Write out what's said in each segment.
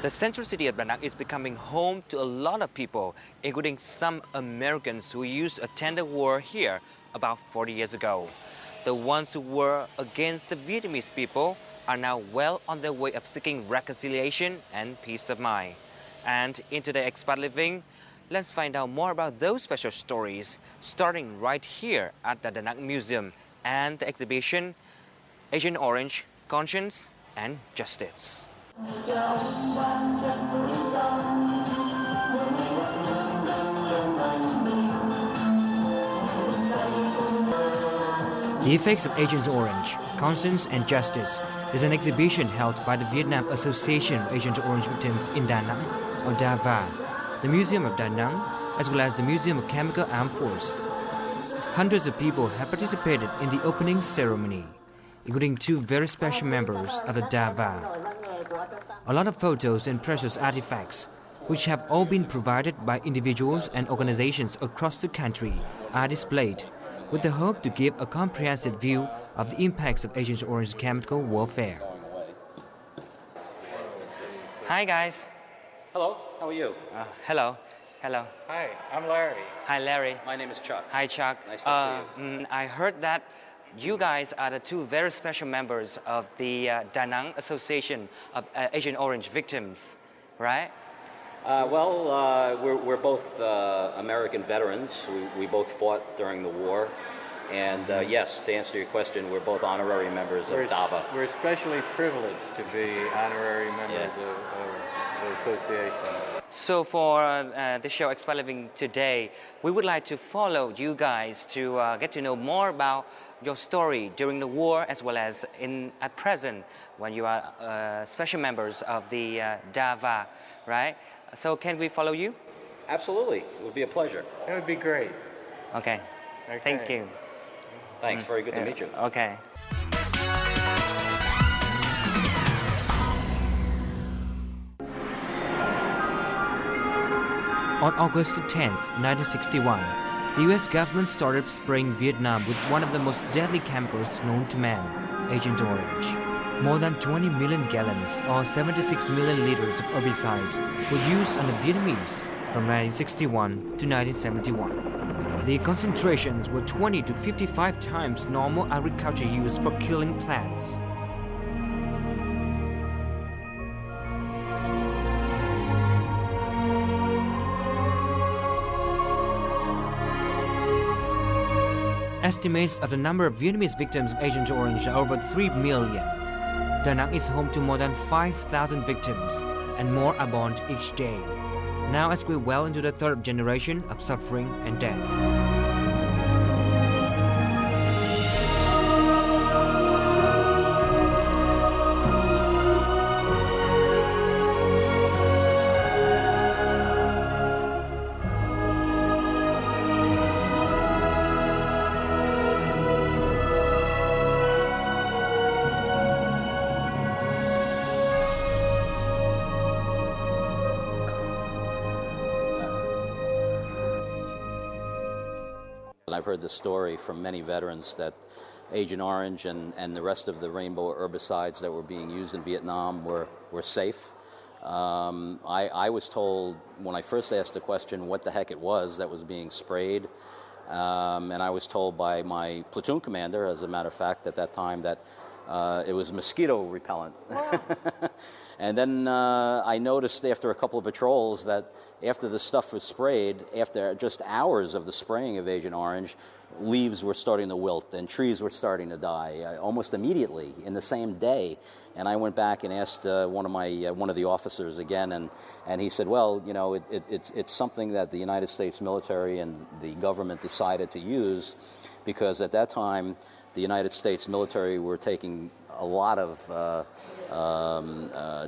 The central city of Da Nang is becoming home to a lot of people, including some Americans who used to attend the war here about 40 years ago. The ones who were against the Vietnamese people are now well on their way of seeking reconciliation and peace of mind. And in today's Expat Living, let's find out more about those special stories, starting right here at the Da Nang Museum and the exhibition Agent Orange, Conscience and Justice. The Effects of Agent Orange, Conscience and Justice is an exhibition held by the Vietnam Association of Agent Orange Victims in Da Nang, or DAVA, the Museum of Da Nang, as well as the Museum of Chemical Armed Force. Hundreds of people have participated in the opening ceremony, including two very special members of the DAVA. A lot of photos and precious artifacts, which have all been provided by individuals and organizations across the country, are displayed with the hope to give a comprehensive view of the impacts of Agent Orange chemical warfare. Hi guys. Hello, how are you? Hello. Hello. Hi, I'm Larry. Hi Larry. My name is Chuck. Hi Chuck. Nice to see you. I heard that you guys are the two very special members of the Da Nang Association of Agent Orange Victims, right? We're both American veterans. We both fought during the war. And yes, to answer your question, we're both honorary members of DAVA. We're especially privileged to be honorary members of the association. So for the show Expat Living today, we would like to follow you guys to get to know more about your story during the war, as well as at present when you are special members of the DAVA, right? So can we follow you? Absolutely, it would be a pleasure. It would be great. Okay. Thank you. Thanks, very good to meet you. Okay. On August 10th, 1961, the US government started spraying Vietnam with one of the most deadly chemicals known to man, Agent Orange. More than 20 million gallons, or 76 million liters of herbicides, were used on the Vietnamese from 1961 to 1971. The concentrations were 20 to 55 times normal agriculture use for killing plants. Estimates of the number of Vietnamese victims of Agent Orange are over 3 million. Da Nang is home to more than 5,000 victims, and more are born each day. Now as we're well into the third generation of suffering and death. I've heard the story from many veterans that Agent Orange and the rest of the rainbow herbicides that were being used in Vietnam were safe. I was told when I first asked the question what the heck it was that was being sprayed, and I was told by my platoon commander, as a matter of fact, at that time, that it was mosquito repellent. And then I noticed after a couple of patrols that after the stuff was sprayed, after just hours of the spraying of Agent Orange, leaves were starting to wilt and trees were starting to die almost immediately in the same day. And I went back and asked one of the officers again, and he said, well, you know, it's something that the United States military and the government decided to use because at that time the United States military were taking a lot of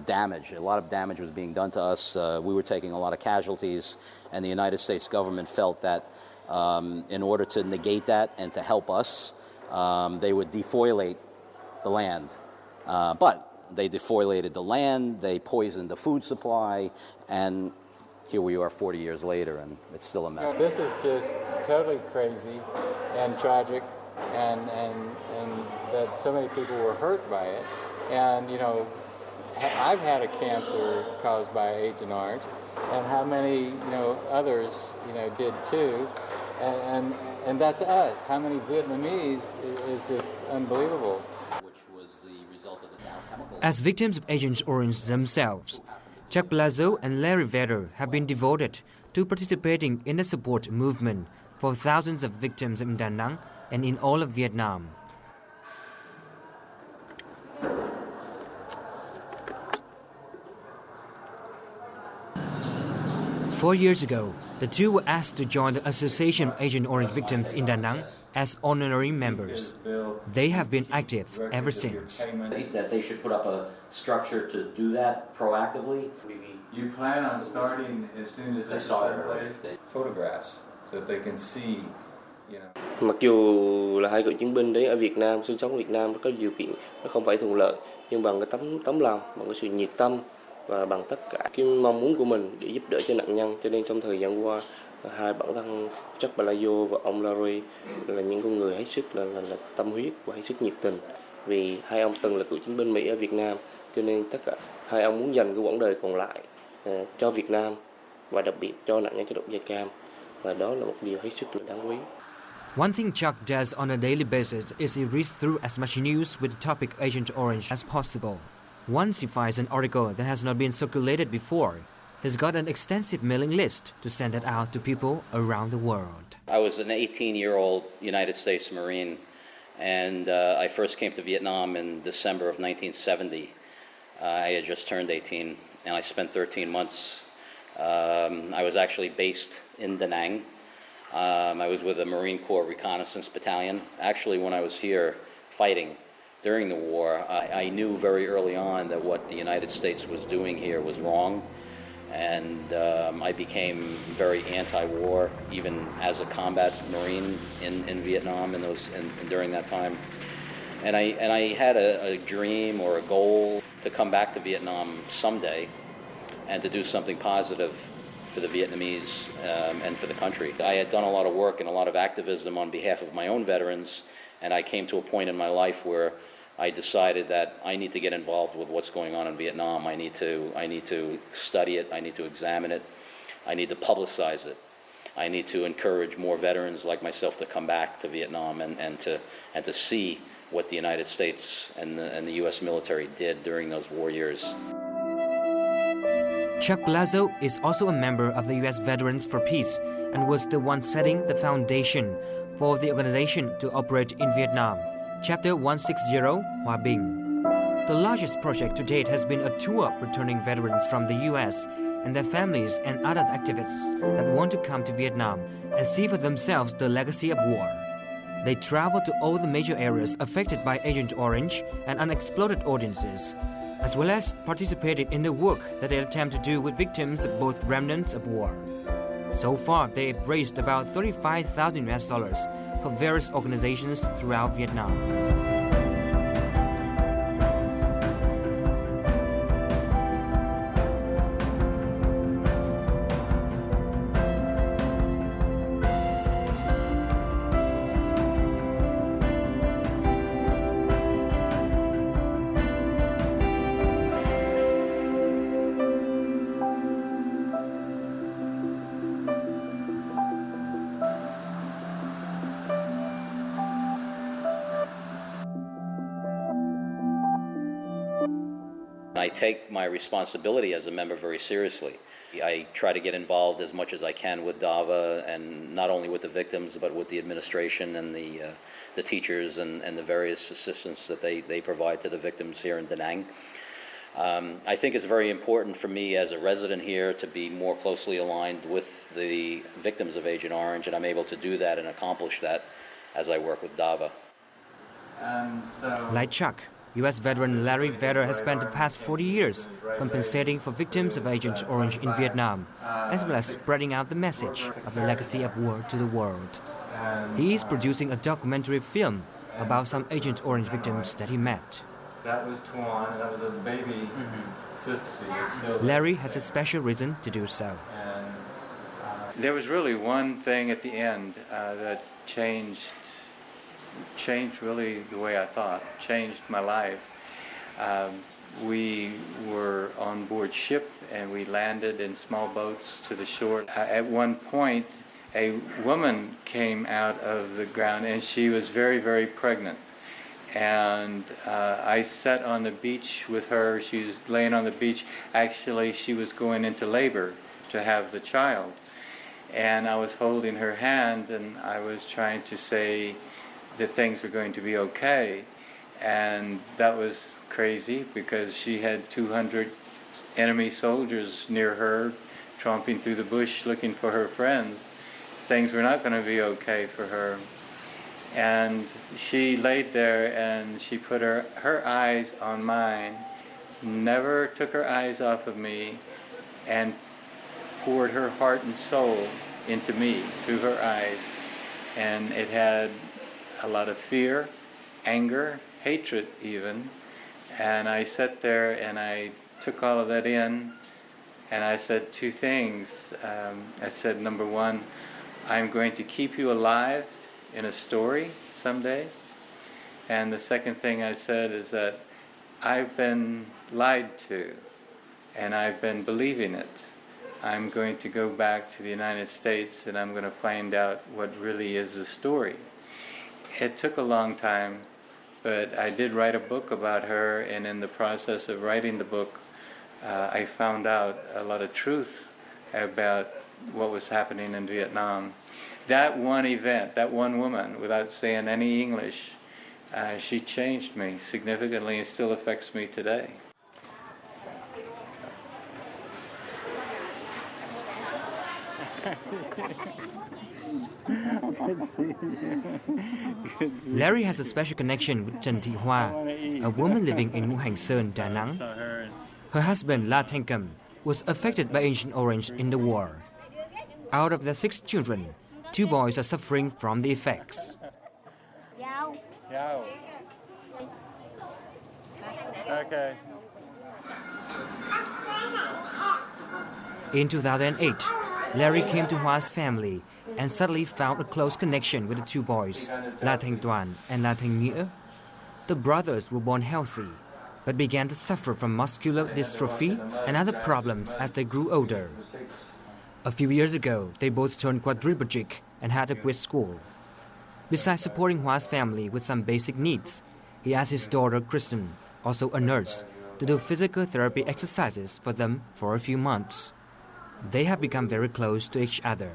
damage. A lot of damage was being done to us. We were taking a lot of casualties, and the United States government felt that in order to negate that and to help us, they would defoliate the land. But they defoliated the land, they poisoned the food supply, and here we are 40 years later, and it's still a mess. This is just totally crazy and tragic, and that so many people were hurt by it. And, you know, I've had a cancer caused by Agent Orange, and how many others did too, and that's us. How many Vietnamese is just unbelievable. Which was the result of the Dow chemical. As victims of Agent Orange themselves, Chuck Palazzo and Larry Vedder have been devoted to participating in the support movement for thousands of victims in Da Nang and in all of Vietnam. Four years ago, the two were asked to join the Association of Agent Orange Victims in Da Nang as honorary members. They have been active ever since. That they should put up a structure to do that proactively. You plan on starting as soon as it's in place? Photographs so that they can see. Mặc dù là hai cựu chiến binh đấy ở Việt Nam, sinh sống ở Việt Nam có điều kiện nó không phải thuận lợi, nhưng bằng cái tấm lòng, bằng cái sự nhiệt tâm và bằng tất cả cái mong muốn của mình để giúp đỡ cho nạn nhân, cho nên trong thời gian qua hai bản thân Chuck Palazzo và ông Larry là những con người hết sức là tâm huyết và hết sức nhiệt tình. Vì hai ông từng là cựu chiến binh Mỹ ở Việt Nam, cho nên tất cả hai ông muốn dành cái quãng đời còn lại cho Việt Nam và đặc biệt cho nạn nhân chất độc da cam, và đó là một điều hết sức là đáng quý. One thing Chuck does on a daily basis is he reads through as much news with the topic Agent Orange as possible. Once he finds an article that has not been circulated before, he's got an extensive mailing list to send it out to people around the world. I was an 18-year-old United States Marine, and I first came to Vietnam in December of 1970. I had just turned 18, and I spent 13 months. I was actually based in Da Nang. I was with the Marine Corps Reconnaissance Battalion. Actually, when I was here fighting during the war, I knew very early on that what the United States was doing here was wrong, and I became very anti-war, even as a combat Marine in Vietnam during that time. And I had a dream or a goal to come back to Vietnam someday and to do something positive for the Vietnamese and for the country. I had done a lot of work and a lot of activism on behalf of my own veterans, and I came to a point in my life where I decided that I need to get involved with what's going on in Vietnam. I need to study it. I need to examine it. I need to publicize it. I need to encourage more veterans like myself to come back to Vietnam and to see what the United States and the U.S. military did during those war years. Chuck Palazzo is also a member of the U.S. Veterans for Peace and was the one setting the foundation for the organization to operate in Vietnam. Chapter 160, Hòa Bình. The largest project to date has been a tour returning veterans from the U.S. and their families and other activists that want to come to Vietnam and see for themselves the legacy of war. They travel to all the major areas affected by Agent Orange and unexploded audiences, as well as participated in the work that they attempt to do with victims of both remnants of war. So far, they've raised about $35,000 for various organizations throughout Vietnam. I take my responsibility as a member very seriously. I try to get involved as much as I can with DAVA, and not only with the victims, but with the administration and the teachers and the various assistance that they provide to the victims here in Da Nang. I think it's very important for me as a resident here to be more closely aligned with the victims of Agent Orange, and I'm able to do that and accomplish that as I work with DAVA. Like Chuck, U.S. veteran Larry Vedder has spent the past 40 years compensating for victims of Agent Orange in Vietnam, as well as spreading out the message of the legacy of war to the world. He is producing a documentary film about some Agent Orange victims that he met. That was Tuan, that was a baby sister. Larry has a special reason to do so. There was really one thing at the end that changed really the way I thought, changed my life. we were on board ship and we landed in small boats to the shore. At one point, a woman came out of the ground and she was very, very pregnant. And I sat on the beach with her. She was laying on the beach. Actually, she was going into labor to have the child. And I was holding her hand and I was trying to say that things were going to be okay. And that was crazy because she had 200 enemy soldiers near her, tromping through the bush looking for her friends. Things were not going to be okay for her. And she laid there and she put her eyes on mine, never took her eyes off of me, and poured her heart and soul into me through her eyes. And it had a lot of fear, anger, hatred even. And I sat there and I took all of that in and I said two things. I said, number one, I'm going to keep you alive in a story someday. And the second thing I said is that I've been lied to and I've been believing it. I'm going to go back to the United States and I'm going to find out what really is the story. It took a long time, but I did write a book about her, and in the process of writing the book, I found out a lot of truth about what was happening in Vietnam. That one event, that one woman, without saying any English, she changed me significantly and still affects me today. Larry has a special connection with Trần Thị Hoa, a woman living in Ngũ Hành Sơn, Da Nang. Her husband, La Thanh Cẩm, was affected by Agent Orange in the war. Out of their 6 children, 2 boys are suffering from the effects. Okay. In 2008, Larry came to Hoa's family and suddenly found a close connection with the 2 boys, La Thanh Tuan and La Thanh Nghĩa. The brothers were born healthy, but began to suffer from muscular dystrophy and other problems as they grew older. A few years ago, they both turned quadriplegic and had to quit school. Besides supporting Hoa's family with some basic needs, he asked his daughter Kristen, also a nurse, to do physical therapy exercises for them for a few months. They have become very close to each other.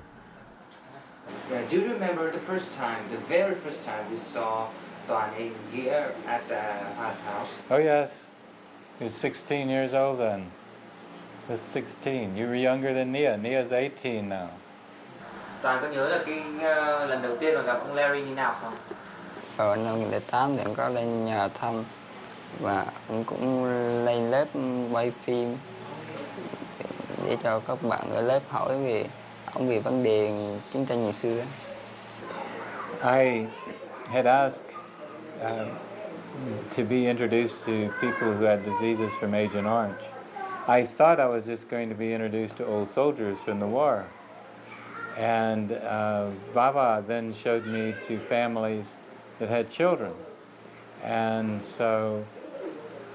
Yeah, do you remember the very first time you saw Tuan and Nghĩa at Hoa's house? Oh yes, he was 16 years old then. He was 16. You were younger than Nia. Nia's 18 now. Tuan có nhớ là cái lần đầu tiên mà gặp ông Larry như nào không? Vào năm 2008 thì em có lên nhà thăm và ông cũng lên lớp quay phim để cho các bạn ở lớp hỏi về vấn đề chiến tranh ngày xưa. I had asked to be introduced to people who had diseases from Agent Orange. I thought I was just going to be introduced to old soldiers from the war. And Baba then showed me to families that had children. And so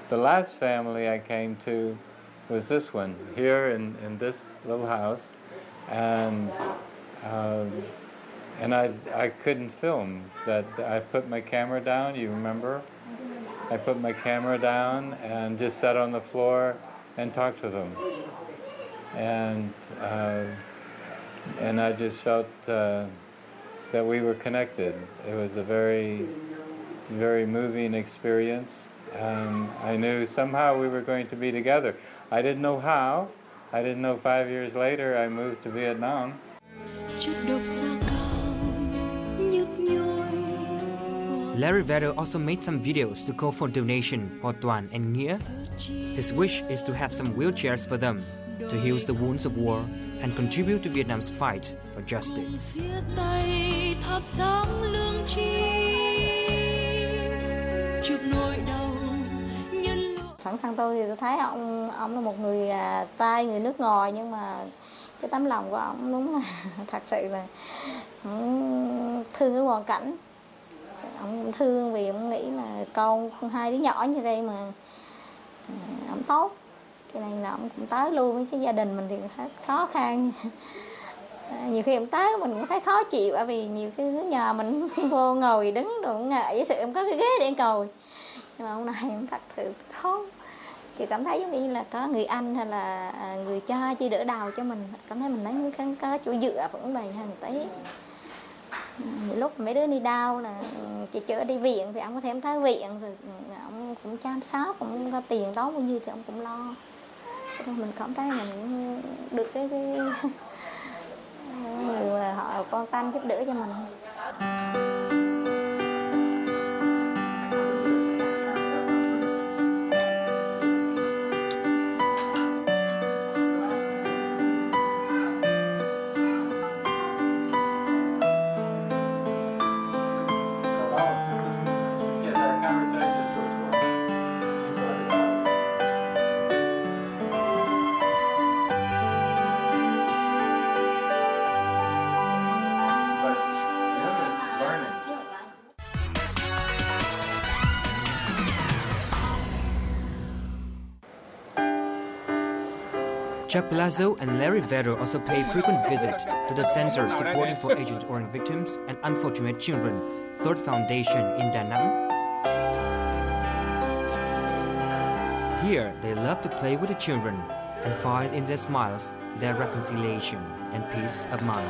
the last family I came to was this one, here in this little house. And I couldn't film that. I put my camera down, you remember? I put my camera down and just sat on the floor and talked to them. And I just felt that we were connected. It was a very, very moving experience. I knew somehow we were going to be together. I didn't know how. I didn't know 5 years later I moved to Vietnam. Larry Vedder also made some videos to call for donation for Tuan and Nghĩa. His wish is to have some wheelchairs for them to heal the wounds of war and contribute to Vietnam's fight for justice. Bản thân tôi thì tôi thấy ông là một người người nước ngoài, nhưng mà cái tấm lòng của ông đúng là thật sự là thương cái hoàn cảnh. Ông thương vì ông nghĩ là con 2 đứa nhỏ như đây mà cũng tốt, cho nên là ông cũng tới luôn với cái gia đình mình thì khá khó khăn. Nhiều khi ông tới mình cũng thấy khó chịu, bởi vì nhiều cái nhà mình vô ngồi đứng rồi cũng ngại với sự em có cái ghế để ngồi, nhưng mà hôm nay em thật sự khó, chị cảm thấy giống như là có người anh hay là người cha chi đỡ đầu cho mình, cảm thấy mình lấy có chỗ dựa vững vàng hơn tí. Nhiều lúc mấy đứa đi đau là chị chở đi viện thì ông có thể em tới viện rồi ông cũng chăm sóc, cũng có tiền đó bao nhiêu thì ông cũng lo, cho nên mình cảm thấy mình cũng được cái người họ quan tâm giúp đỡ cho mình. Chuck Palazzo and Larry Vedder also pay frequent visits to the Center Supporting for Agent Orange Victims and Unfortunate Children, Third Foundation in Da Nang. Here, they love to play with the children and find in their smiles their reconciliation and peace of mind.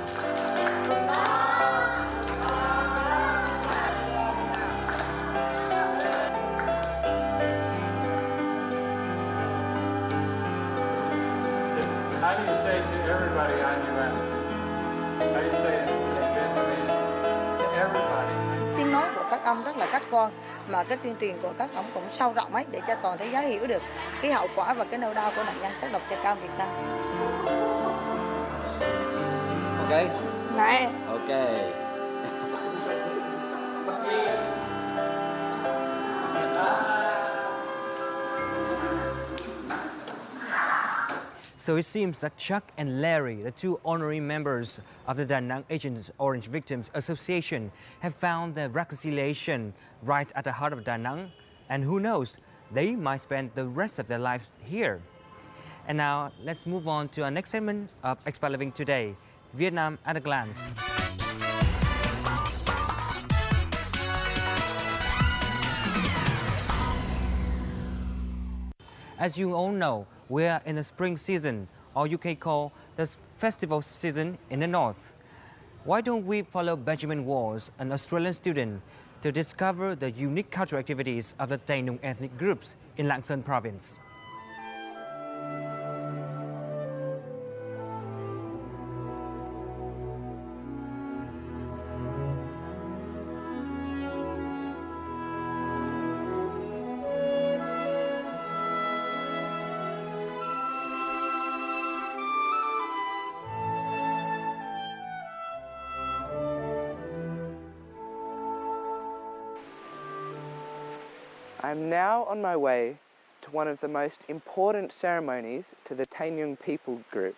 How do you say to everybody on your end? How do you say it in Vietnamese? To everybody. Tiếng nói của các ông rất là khách quan, mà cái tuyên truyền của các ông cũng sâu rộng ấy, để cho toàn thế giới hiểu được cái hậu quả và cái nỗi đau của nạn nhân chất độc da cam Việt Nam. Okay? Right. Okay. So it seems that Chuck and Larry, the two honorary members of the Da Nang Agent Orange Victims Association, have found their reconciliation right at the heart of Da Nang. And who knows, they might spend the rest of their lives here. And now, let's move on to our next segment of Expat Living Today, Vietnam at a Glance. As you all know, we are in the spring season, or you can call the festival season in the north. Why don't we follow Benjamin Walls, an Australian student, to discover the unique cultural activities of the Tây Nung ethnic groups in Lạng Sơn province? I'm now on my way to one of the most important ceremonies to the Tây Nung people group.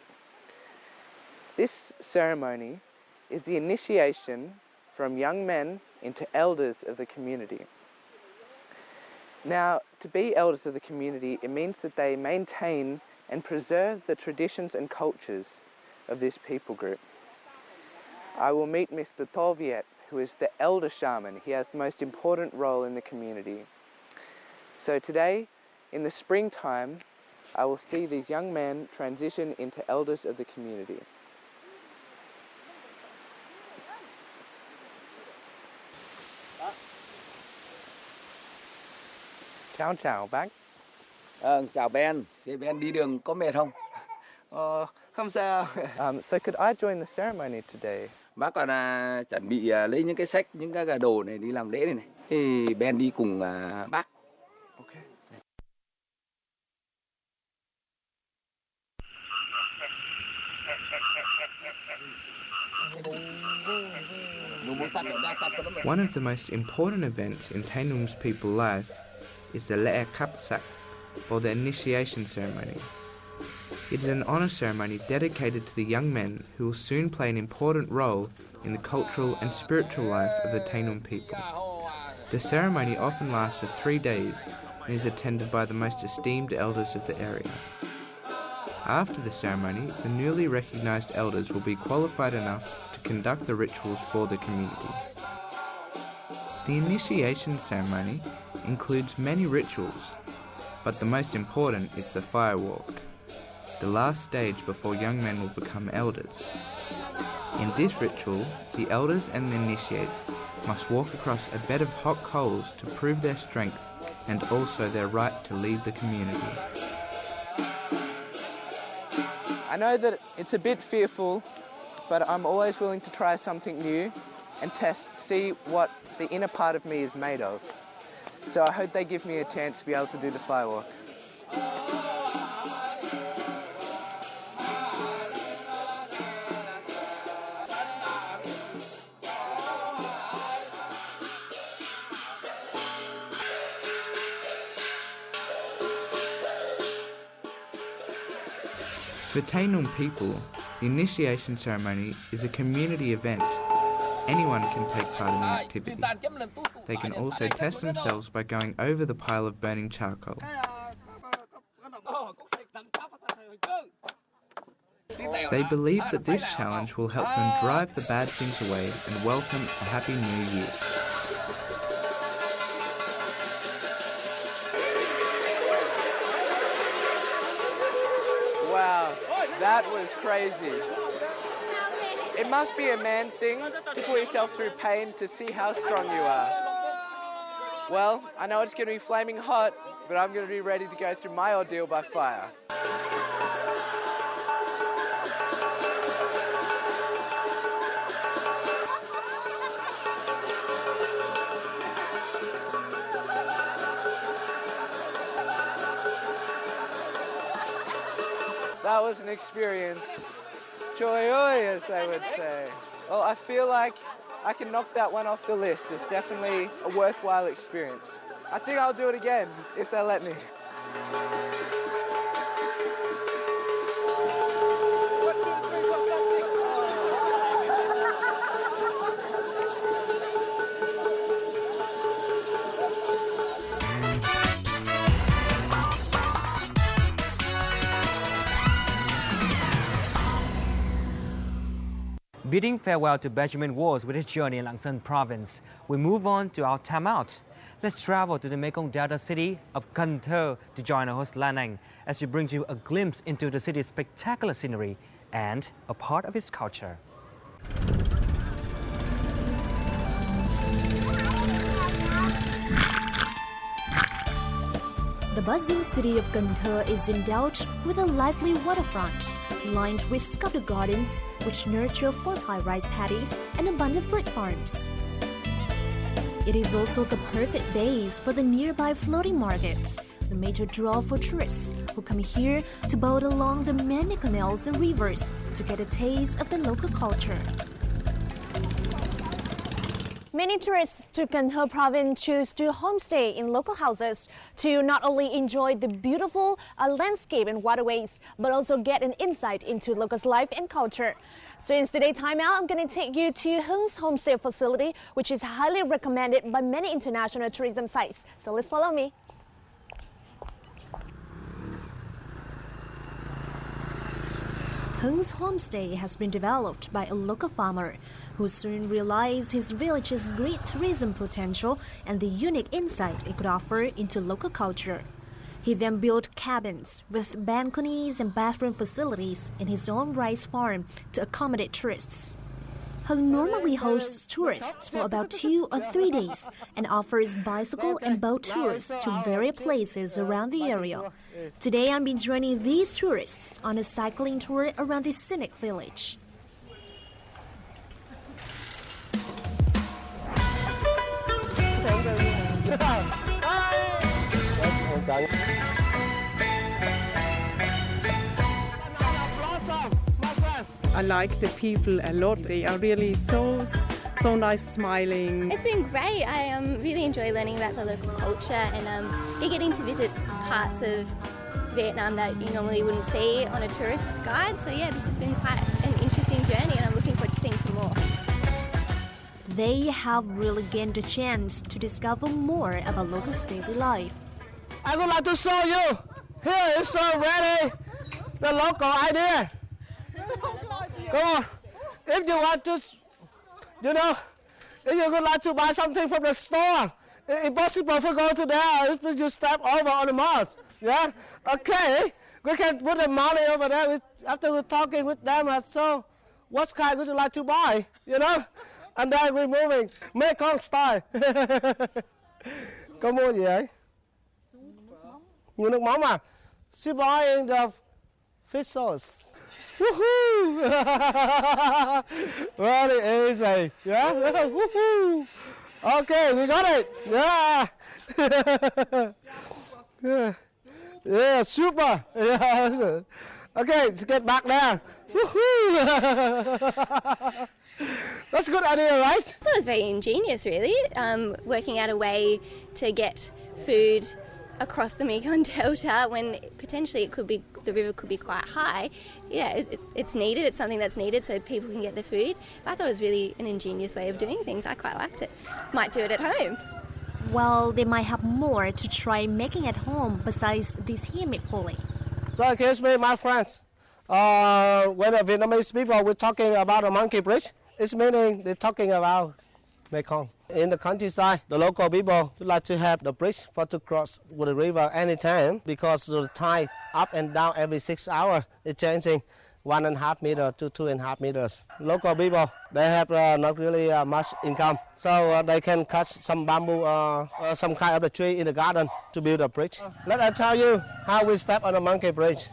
This ceremony is the initiation from young men into elders of the community. Now, to be elders of the community, it means that they maintain and preserve the traditions and cultures of this people group. I will meet Mr. To Viet, who is the elder shaman. He has the most important role in the community. So today, in the springtime, I will see these young men transition into elders of the community. Chào bác. Chào Ben. Thế Ben đi đường có mệt không? Không sao. So could I join the ceremony today? Bác còn chuẩn bị lấy những cái sách, những cái đồ này đi làm lễ này. Thì Ben đi cùng bác. Okay. One of the most important events in Tây Nung's people's life is the Lễ Cấp Sắc, or the initiation ceremony. It is an honour ceremony dedicated to the young men who will soon play an important role in the cultural and spiritual life of the Tây Nung people. The ceremony often lasts for 3 days, and is attended by the most esteemed elders of the area. After the ceremony, the newly recognised elders will be qualified enough to conduct the rituals for the community. The initiation ceremony includes many rituals, but the most important is the fire walk, the last stage before young men will become elders. In this ritual, the elders and the initiates must walk across a bed of hot coals to prove their strength and also their right to lead the community. I know that it's a bit fearful, but I'm always willing to try something new and see what the inner part of me is made of. So I hope they give me a chance to be able to do the firewalk. For Tainung people, the initiation ceremony is a community event. Anyone can take part in the activity. They can also test themselves by going over the pile of burning charcoal. They believe that this challenge will help them drive the bad things away and welcome a happy new year. Wow, that was crazy. It must be a man thing to put yourself through pain to see how strong you are. Well, I know it's going to be flaming hot, but I'm going to be ready to go through my ordeal by fire. That was an experience. Joyous, they would say. Well, I feel like I can knock that one off the list. It's definitely a worthwhile experience. I think I'll do it again, if they'll let me. Bidding farewell to Benjamin Walls with his journey in Lạng Sơn province, we move on to our time out. Let's travel to the Mekong Delta city of Cần Thơ to join our host Lan Anh as she brings you a glimpse into the city's spectacular scenery and a part of its culture. The buzzing city of Cần Thơ is endowed with a lively waterfront, lined with sculpted gardens which nurture fertile rice paddies and abundant fruit farms. It is also the perfect base for the nearby floating markets, the major draw for tourists who come here to boat along the many canals and rivers to get a taste of the local culture. Many tourists to Cần Thơ province choose to homestay in local houses to not only enjoy the beautiful landscape and waterways, but also get an insight into locals' life and culture. So in today's Time Out, I'm going to take you to Hung's homestay facility, which is highly recommended by many international tourism sites. So let's follow me. Hung's homestay has been developed by a local farmer who soon realized his village's great tourism potential and the unique insight it could offer into local culture. He then built cabins with balconies and bathroom facilities in his own rice farm to accommodate tourists. Hung normally hosts tourists for about 2 or 3 days and offers bicycle and boat tours to various places around the area. Today I'm been joining these tourists on a cycling tour around this scenic village. I like the people a lot. They are really so nice, smiling. It's been great. I really enjoy learning about the local culture and getting to visit parts of Vietnam that you normally wouldn't see on a tourist guide. So yeah, this has been quite an interesting journey and I'm looking forward to seeing some more. They have really gained a chance to discover more about locals' daily life. I would like to show you. Here is already the local idea. Come on. If you want to, you know, if you would like to buy something from the store, it's impossible to go to there if you step over on the mouth. Yeah? Okay. We can put the money over there after we're talking with them. So, what kind would you like to buy? You know? And then we're moving. Mekong style. Có mua gì vậy? Mua nước mắm à? She buying the fish sauce. Woohoo! Very easy. Yeah? Woohoo! Okay, we got it. Yeah. Yeah. Yeah, super. Yeah. Okay, let's get back there. Woohoo! That's a good idea, right? I thought it was very ingenious, really, working out a way to get food across the Mekong Delta when potentially the river could be quite high. Yeah, it's needed. It's something that's needed so people can get the food. But I thought it was really an ingenious way of doing things. I quite liked it. Might do it at home. Well, they might have more to try making at home besides this here meat pulley. So excuse me, my friends. When the Vietnamese people were talking about a monkey bridge, it's meaning they're talking about Mekong. In the countryside, the local people would like to have the bridge for to cross with the river anytime because the tide up and down every 6 hours is changing 1.5 meters to 2.5 meters. Local people, they have not really much income, so they can cut some bamboo or some kind of the tree in the garden to build a bridge. Let me tell you how we step on the monkey bridge.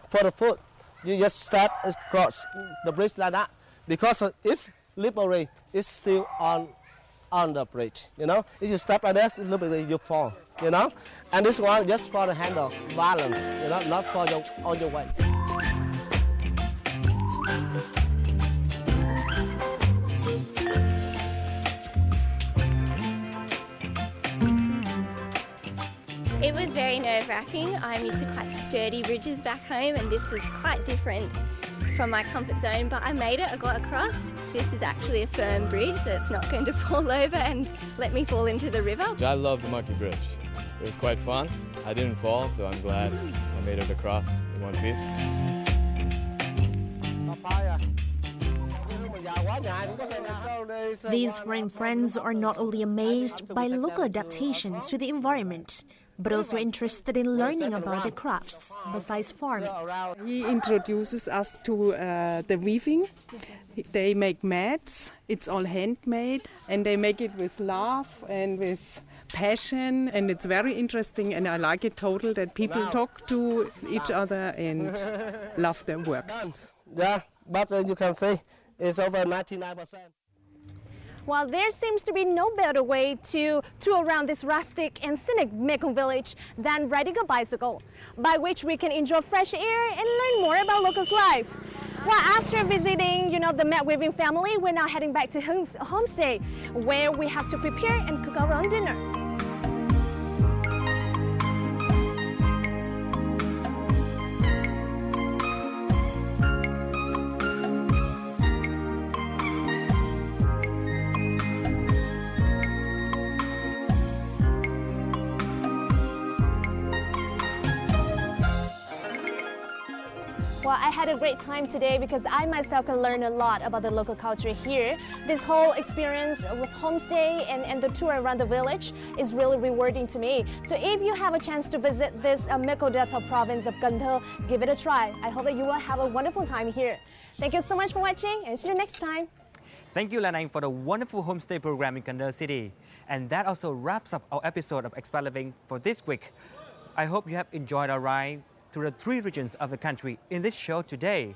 For the foot, you just step across the bridge like that. Because if slippery, it's still on the bridge, you know. If you step like this, slippery, you fall, you know. And this one just for the handle, balance, you know, not for all your weight. It was very nerve-wracking. I'm used to quite sturdy bridges back home and this is quite different from my comfort zone, but I made it, I got across. This is actually a firm bridge so it's not going to fall over and let me fall into the river. I love the monkey bridge. It was quite fun. I didn't fall, so I'm glad I made it across in one piece. These foreign friends are not only amazed by local adaptations to the environment, but also interested in learning about the crafts besides farming. He introduces us to the weaving. They make mats, it's all handmade, and they make it with love and with passion, and it's very interesting, and I like it total that people talk to each other and love their work. Yeah, but you can see it's over 99%. While there seems to be no better way to tour around this rustic and scenic Mekong village than riding a bicycle, by which we can enjoy fresh air and learn more about locals' life. Well, after visiting, the mat weaving family, we're now heading back to homestay, where we have to prepare and cook our own dinner. Well, I had a great time today because I myself can learn a lot about the local culture here. This whole experience with homestay and the tour around the village is really rewarding to me. So if you have a chance to visit this Mekong Delta province of Cần Thơ, give it a try. I hope that you will have a wonderful time here. Thank you so much for watching and see you next time. Thank you, Lan Anh, for the wonderful homestay program in Cần Thơ City. And that also wraps up our episode of Expat Living for this week. I hope you have enjoyed our ride through the 3 regions of the country in this show today.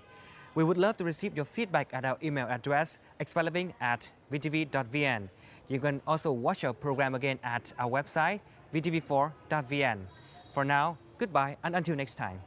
We would love to receive your feedback at our email address expatliving@vtv.vn. You can also watch our program again at our website vtv4.vn. For now, goodbye and until next time.